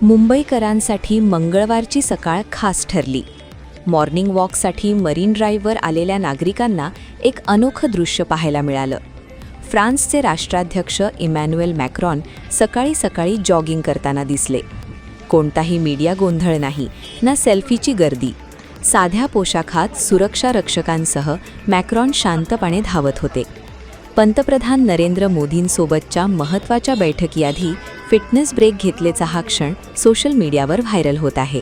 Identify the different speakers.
Speaker 1: मुंबईकरांसाठी मंगळवारची सकाळ खास ठरली. मॉर्निंग वॉकसाठी मरीन ड्राईव्हवर आलेल्या नागरिकांना एक अनोखं दृश्य पाहायला मिळालं. फ्रान्सचे राष्ट्राध्यक्ष इमॅन्युएल मॅक्रॉन सकाळी सकाळी जॉगिंग करताना दिसले. कोणताही मीडिया गोंधळ नाही, ना सेल्फीची गर्दी. साध्या पोशाखात सुरक्षा रक्षकांसह मॅक्रॉन शांतपणे धावत होते. पंतप्रधान नरेंद्र मोदींसोबतच्या महत्त्वाच्या बैठकीआधी फिटनेस ब्रेक घेतल्याचा हा क्षण सोशल मीडियावर व्हायरल होत आहे.